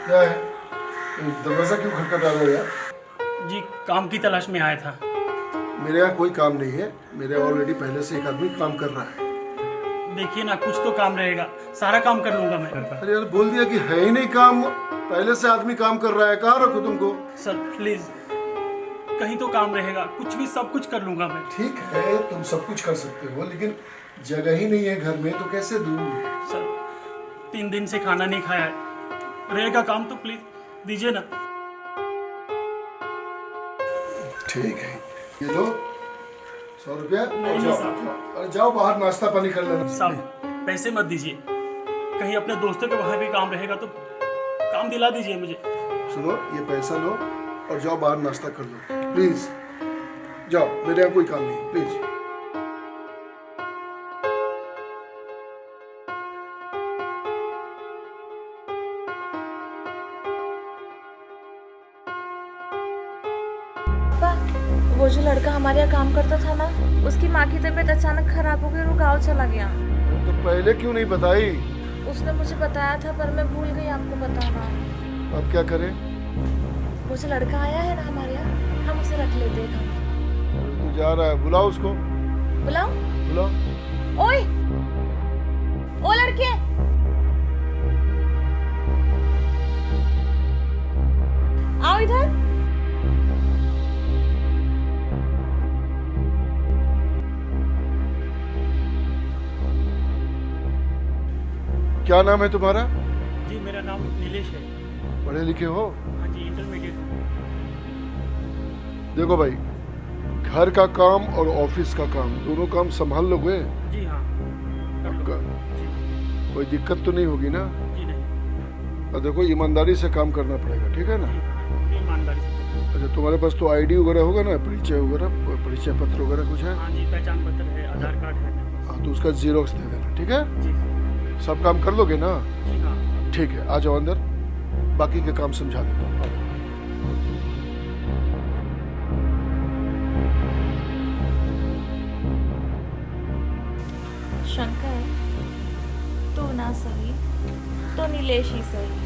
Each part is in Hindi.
क्या है? दरवाजा क्यों खटखटा रहे हो यार? जी काम की तलाश में आया था। मेरे यहाँ कोई काम नहीं है। मेरे ऑलरेडी पहले से एक आदमी काम कर रहा है। देखिए ना, कुछ तो काम रहेगा, सारा काम कर लूंगा मैं घर का। अरे यार बोल दिया कि है ही नहीं काम। पहले से आदमी काम कर रहा है, कहाँ रखूँ तुमको? सर प्लीज, कहीं तो काम रहेगा, कुछ भी सब कुछ कर लूंगा मैं। ठीक है तुम सब कुछ कर सकते हो, लेकिन जगह ही नहीं है घर में तो कैसे दूँ? सर 3 दिन से खाना नहीं खाया है, रहेगा काम तो प्लीज दीजिए ना। ठीक है ये लो 100 रुपया। नहीं, जाओ साहब। अरे जाओ बाहर नाश्ता पानी कर लेना। साहब पैसे मत दीजिए, कहीं अपने दोस्तों के वहाँ भी काम रहेगा तो काम दिला दीजिए मुझे। सुनो ये पैसा लो और जाओ बाहर नाश्ता कर लो प्लीज। जाओ, मेरे यहाँ कोई काम नहीं, प्लीज। पापा, वो जो लड़का हमारे यहाँ काम करता था ना, उसकी माँ की तबीयत अचानक खराब हो गई और वो गाँव चला गया। तो पहले क्यों नहीं बताई? उसने मुझे बताया था पर मैं भूल गई आपको बताना। अब क्या करें? वो जो लड़का आया है ना हमारे यहाँ, हम उसे रख लेते हैं काम। तू जा रहा है, बुलाओ उसको। बुलाओ। बुलाओ। ओए, ओ लड़के, आओ इधर। क्या नाम है तुम्हारा? जी मेरा नाम नीलेश है। पढ़े लिखे हो? हाँ जी इंटरमीडिएट। देखो भाई, घर का काम और ऑफिस का काम दोनों काम संभाल लोगे? जी हाँ कर लो। जी कोई दिक्कत तो नहीं होगी ना? जी नहीं। और देखो ईमानदारी से काम करना पड़ेगा, ठीक है ना? जी हाँ, पूरी ईमानदारी से। अच्छा तुम्हारे पास तो आईडी वगैरह होगा ना, परिचय वगैरह, परिचय पत्र वगैरह कुछ है? हाँ जी पहचान पत्र है, आधार कार्ड है मेरे पास। हाँ तो उसका जीरोक्स दे देना, ठीक है? जी सब काम कर लोगे ना? जी हाँ। ठीक है आ जाओ अंदर, बाकी के काम समझा देता हूँ। शंकर, तू ना सही तो नीलेश ही सही।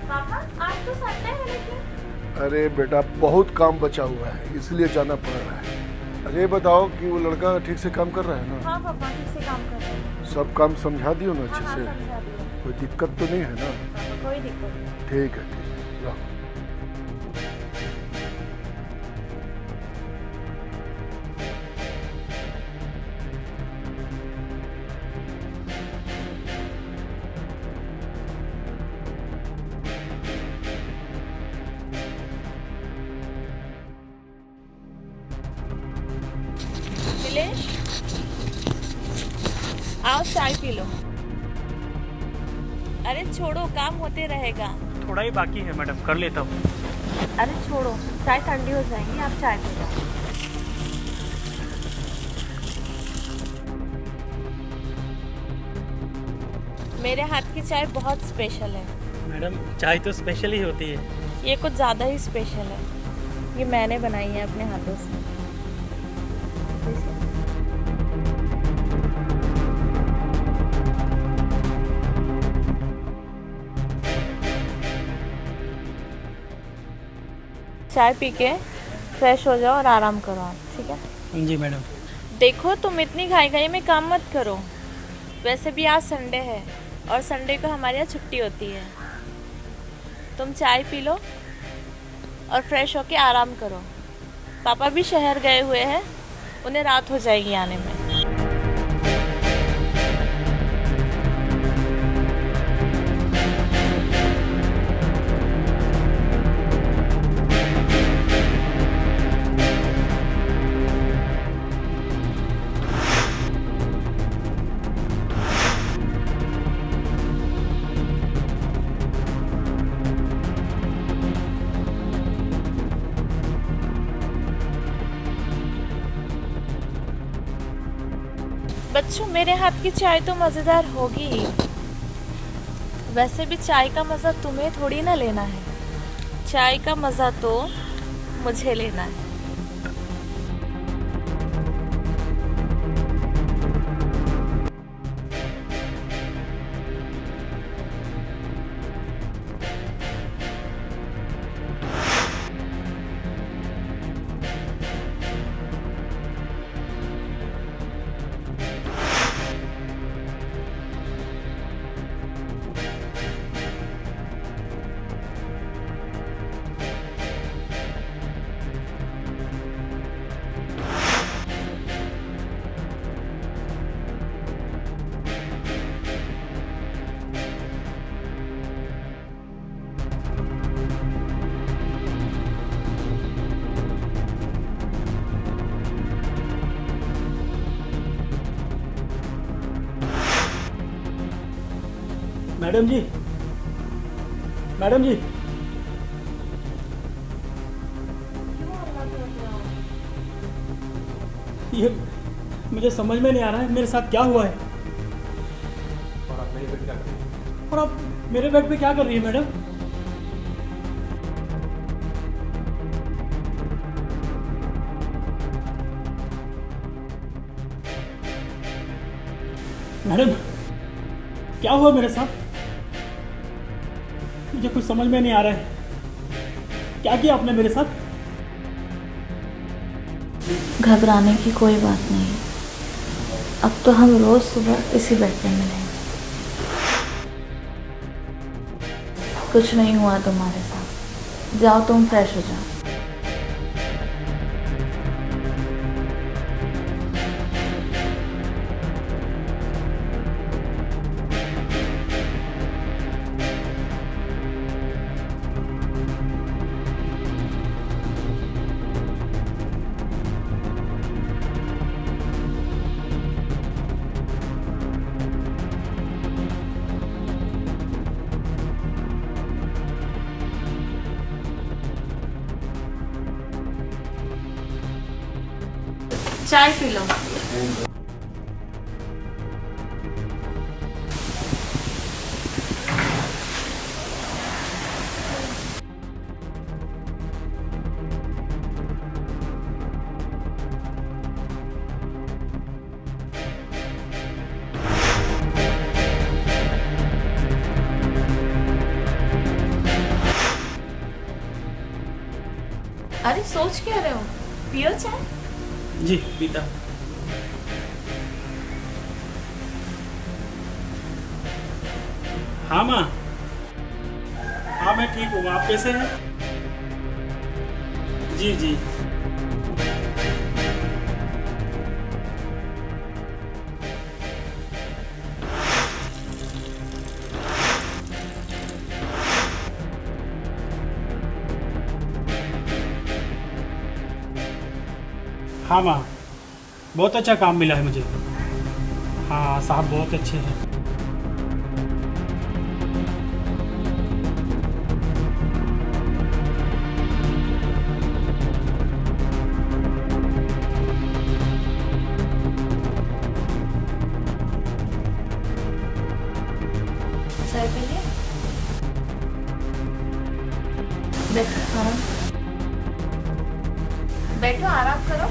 पापा आज तो संडे है लेकिन। अरे बेटा बहुत काम बचा हुआ है इसलिए जाना पड़ रहा है। अरे बताओ कि वो लड़का ठीक से काम कर रहा है ना? हाँ पापा ठीक से काम कर रहे हैं। सब काम समझा दियो ना अच्छे हाँ से? समझा दिया कोई दिक्कत तो नहीं है ना? पापा, कोई दिक्कत नहीं। ठीक है लाओ। नीलेश, आओ चाय पी लो। अरे छोड़ो, काम होते रहेगा। थोड़ा ही बाकी है मैडम, कर लेता हूँ। अरे छोड़ो, चाय ठंडी हो जाएगी, आप चाय पी लो। मेरे हाथ की चाय बहुत स्पेशल है। मैडम चाय तो स्पेशल ही होती है। ये कुछ ज़्यादा ही स्पेशल है। ये मैंने बनाई है अपने हाथों से। चाय पी के फ्रेश हो जाओ और आराम करो आप, ठीक है? जी मैडम। देखो तुम इतनी घाई घाई में काम मत करो। वैसे भी आज संडे है और संडे को हमारे यहाँ छुट्टी होती है। तुम चाय पी लो और फ्रेश होके आराम करो। पापा भी शहर गए हुए हैं, उन्हें रात हो जाएगी आने में। बच्चों मेरे हाथ की चाय तो मज़ेदार होगी ही। वैसे भी चाय का मज़ा तुम्हें थोड़ी ना लेना है, चाय का मज़ा तो मुझे लेना है। मैडम जी, मैडम जी, ये मुझे समझ में नहीं आ रहा है मेरे साथ क्या हुआ है। और आप मेरे बेड पे क्या कर रही है मैडम? मैडम, क्या हुआ मेरे साथ? मुझे कुछ समझ में नहीं आ रहा है। क्या किया आपने मेरे साथ? घबराने की कोई बात नहीं। अब तो हम रोज सुबह इसी बेड पे मिलेंगे। कुछ नहीं हुआ तुम्हारे साथ। जाओ तुम फ्रेश हो जाओ। चाय पी लो। अरे सोच क्या रहे हो? पियो चाय। जी पीता। हाँ माँ, हाँ मैं ठीक हूँ। आप कैसे हैं? जी जी। हाँ माँ, बहुत अच्छा काम मिला है मुझे। हाँ साहब बहुत अच्छे हैं। चाय पी लिए? बैठो आराम। बैठो आराम करो।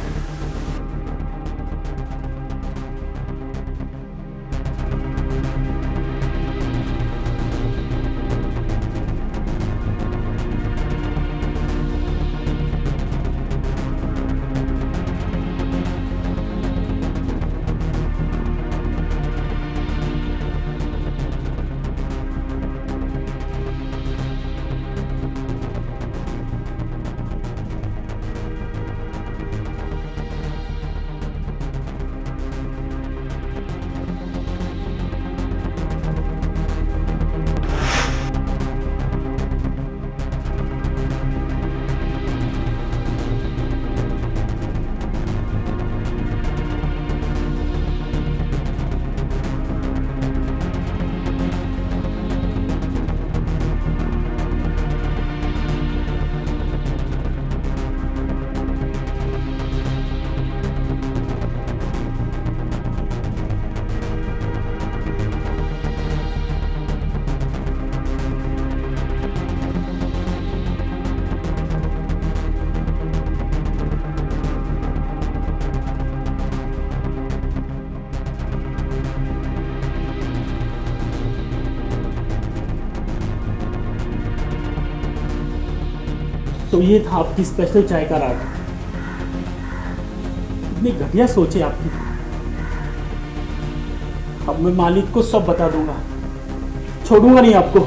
तो ये था आपकी स्पेशल चाय का राग। इतनी घटिया सोच है आपकी। अब मैं मालिक को सब बता दूंगा, छोड़ूंगा नहीं आपको।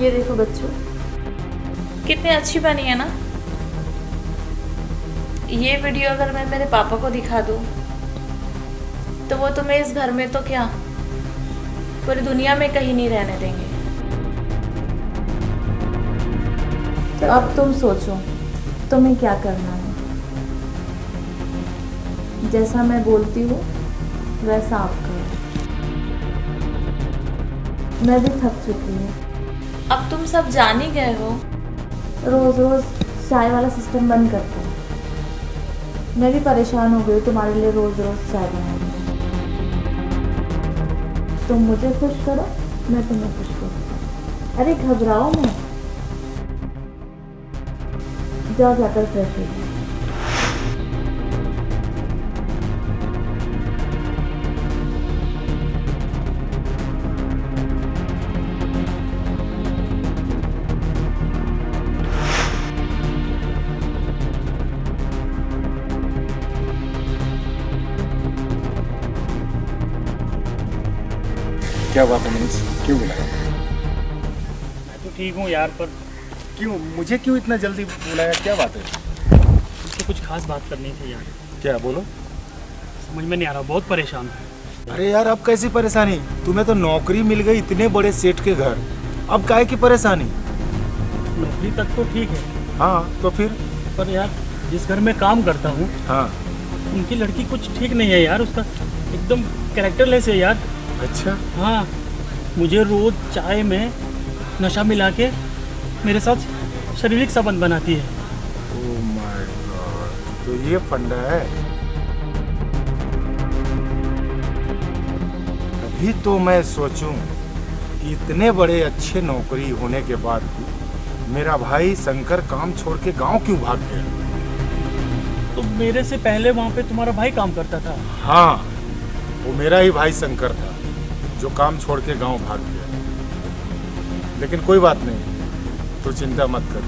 ये देखो बच्चों, कितनी अच्छी बनी है ना। ये वीडियो अगर मैं मेरे पापा को दिखा दूं तो वो तुम्हें इस घर में तो क्या, पूरी दुनिया में कहीं नहीं रहने देंगे। तो अब तुम सोचो तुम्हें क्या करना है। जैसा मैं बोलती हूँ वैसा आप करो। मैं भी थक चुकी हूँ। अब तुम सब जान ही गए हो, रोज रोज चाय वाला सिस्टम बंद करते हैं। मैं भी परेशान हो गई तुम्हारे लिए रोज रोज चाय बनाने में। तुम मुझे खुश करो, मैं तुम्हें खुश करूँ। अरे घबराओ मत, जाओ जाकर फ्रेश हो जाओ। क्या बात है मनीष, क्यों बुलाया? मैं तो ठीक हूँ यार, पर क्यों मुझे क्यों इतना जल्दी बुलाया, क्या बात है? तुमसे कुछ खास बात करनी थी यार। क्या बोलो? समझ में नहीं आ रहा, बहुत परेशान हूँ। अरे यार अब कैसी परेशानी? तुम्हें तो नौकरी मिल गई इतने बड़े सेठ के घर, अब काहे की परेशानी? नौकरी तक तो ठीक है, हाँ तो फिर? पर यार जिस घर में काम करता हूँ हाँ उनकी लड़की कुछ ठीक नहीं है यार। उसका एकदम कैरेक्टरलेस है यार। अच्छा, हाँ, मुझे रोज चाय में नशा मिला के मेरे साथ शारीरिक संबंध बनाती है। ओह माय गॉड, तो ये फंडा है। अभी तो मैं सोचूं कि इतने बड़े अच्छे नौकरी होने के बाद भी मेरा भाई शंकर काम छोड़ के गांव क्यों भाग गया? तो मेरे से पहले वहाँ पे तुम्हारा भाई काम करता था। हाँ, वो मेरा ही भाई शंकर था जो काम छोड़ के गांव भाग गया। लेकिन कोई बात नहीं, तू चिंता मत कर।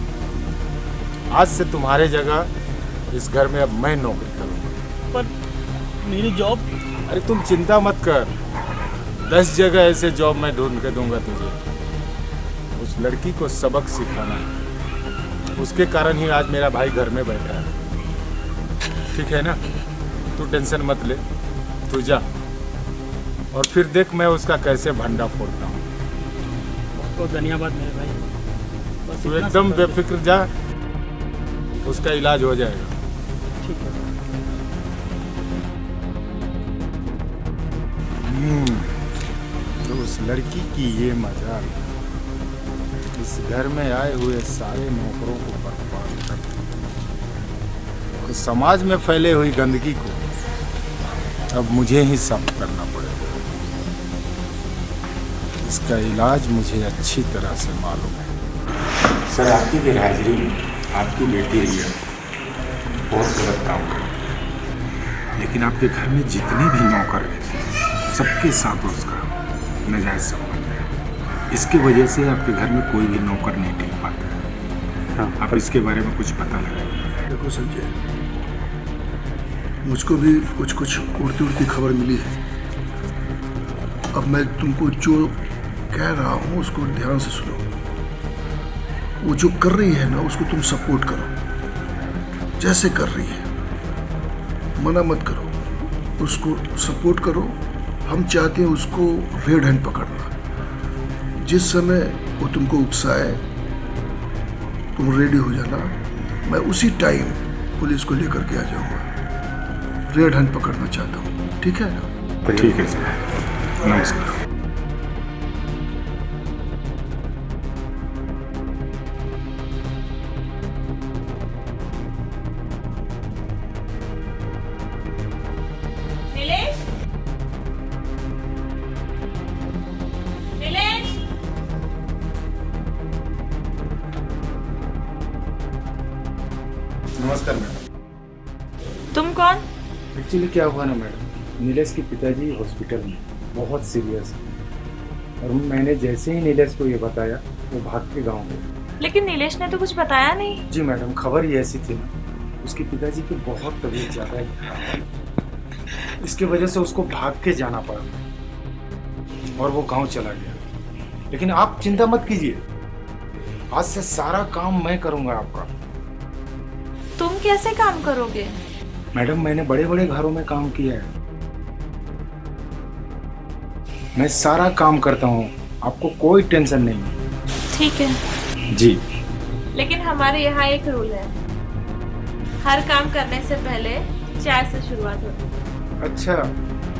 आज से तुम्हारे जगह इस घर में अब मैं नौकरी करूंगा। पर मेरी जॉब? अरे तुम चिंता मत कर, 10 जगह ऐसे जॉब मैं ढूंढ के दूंगा तुझे। उस लड़की को सबक सिखाना है, उसके कारण ही आज मेरा भाई घर में बैठा है। ठीक है ना? तू टेंशन मत ले, तू जा और फिर देख मैं उसका कैसे भंडा फोड़ता हूँ। बहुत बहुत धन्यवाद मेरे भाई। बस तू इतना एकदम सब कर दो। बेफिक्र जा, उसका इलाज हो जाएगा। ठीक है। तो उस लड़की की ये मजाल इस घर में आए हुए सारे नौकरों को बर्बाद कर दिया। और समाज में फैले हुई गंदगी को अब मुझे ही साफ करना पड़ेगा। इसका इलाज मुझे अच्छी तरह से मालूम है। सर, आपकी गैरहाजिरी में आपकी बेटी रिया बहुत गलत काम कर रही है। लेकिन आपके घर में जितने भी नौकर रहते हैं सबके साथ उसका नाजायज संबंध है। इसकी वजह से आपके घर में कोई भी नौकर नहीं टिक पाता है। हाँ, आप इसके बारे में कुछ पता लगाइए। देखो संजय, मुझको भी कुछ कुछ उड़ती उड़ती खबर मिली है। अब मैं तुमको जो कह रहा हूँ उसको ध्यान से सुनो। वो जो कर रही है ना उसको तुम सपोर्ट करो, जैसे कर रही है, मना मत करो, उसको सपोर्ट करो। हम चाहते हैं उसको रेड हैंड पकड़ना। जिस समय वो तुमको उकसाए तुम रेडी हो जाना, मैं उसी टाइम पुलिस को लेकर के आ जाऊंगा। रेड हैंड पकड़ना चाहता हूँ, ठीक है ना? ठीक है सर, नमस्कार। नीलेश, नीलेश, नमस्कार मैडम। तुम कौन? एक्चुअली क्या हुआ ना मैडम, नीलेश के पिताजी हॉस्पिटल में बहुत सीरियस है और मैंने जैसे ही नीलेश को ये बताया वो भाग के गाँव गए। लेकिन नीलेश ने तो कुछ बताया नहीं। जी मैडम, खबर ही ऐसी थी ना, उसके पिताजी की बहुत तबीयत ज़्यादा ही खराब है। इसकी वजह से उसको भाग के जाना पड़ा और वो गांव चला गया। लेकिन आप चिंता मत कीजिए, आज से सारा काम मैं करूंगा आपका। तुम कैसे काम करोगे? मैडम, मैंने बड़े बड़े घरों में काम किया है, मैं सारा काम करता हूँ, आपको कोई टेंशन नहीं है। ठीक है, जी लेकिन हमारे यहाँ एक रूल है, हर काम करने से पहले चाय से शुरुआत होती है। अच्छा,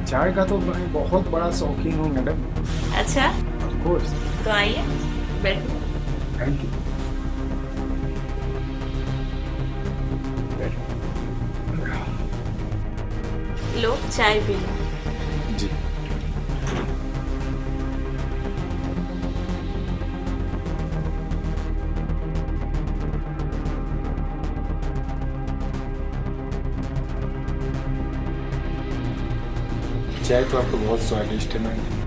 चाय का तो मैं बहुत बड़ा शौकीन हूँ मैडम। अच्छा, कोर्स। तो आइए बैठिए। Thank you. लो चाय पी लो। जी। चाय तो आपको बहुत स्वादिष्ट है मैम।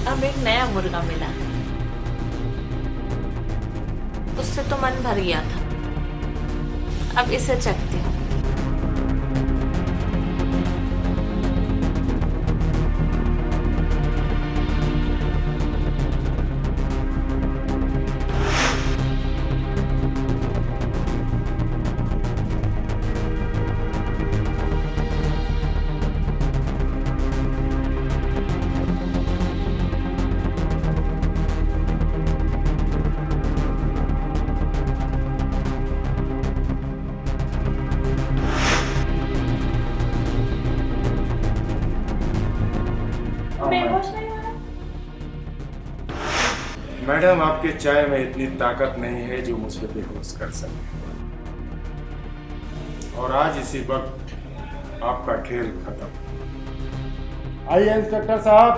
अब एक नया मुर्गा मिला, उससे तो मन भर गया था, अब इसे चखती हूँ। मैडम, आपके चाय में इतनी ताकत नहीं है जो मुझे बेहोश कर सके, और आज इसी वक्त आपका खेल खत्म। आइए इंस्पेक्टर साहब,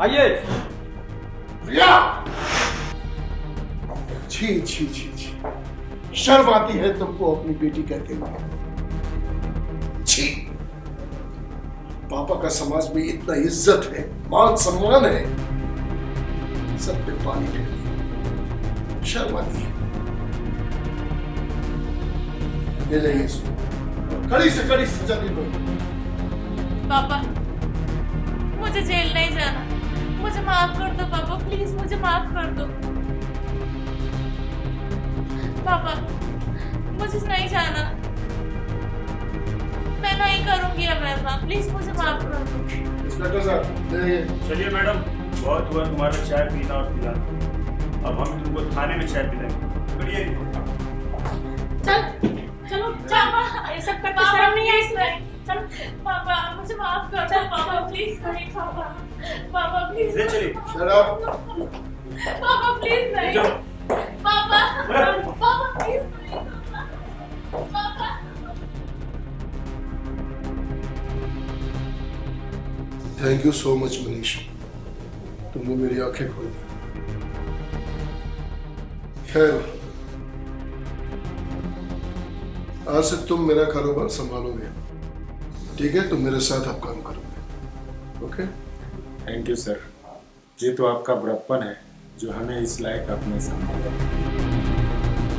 आइए। रिया! छी छी छी छी, शर्म आती है तुमको अपनी बेटी कहते हुए? छी! पापा का समाज में इतना इज्जत है, मान सम्मान है, सब पे पानी फेर दिया। शर्म आती है। ले जाइए इसको, कड़ी से कड़ी सजा दी दो। पापा, मुझे जेल नहीं जाना, मुझे माफ कर दो पापा, प्लीज मुझे माफ कर दो। पापा, मुझे नहीं जाना, मैं नहीं करूंगी अब ऐसा, प्लीज मुझे माफ कर दो। इंस्पेक्टर साहब, ले जाइए। चलिए मैडम, बहुत हुआ तुम्हारा चाय पीना और पिलाना, अब हम तुमको थाने में चाय पिलाएंगे। बढ़िए। चल चलो पापा, ये सब करते शर्म नहीं है इसमें। चल पापा, मुझे माफ कर दो पापा, प्लीज नहीं पापा, पापा प्लीज। ले चलिए। पापा प्लीज नहीं, पापा पापा प्लीज नहीं, पापा। Thank you so much Manish, तुमने मेरी आंखें खोल दी। खैर, आज से तुम मेरा कारोबार संभालोगे, ठीक है? तुम मेरे साथ अब काम करोगे, ओके? थैंक यू सर, ये तो आपका बड़प्पन है जो हमें इस लायक अपने संभाला।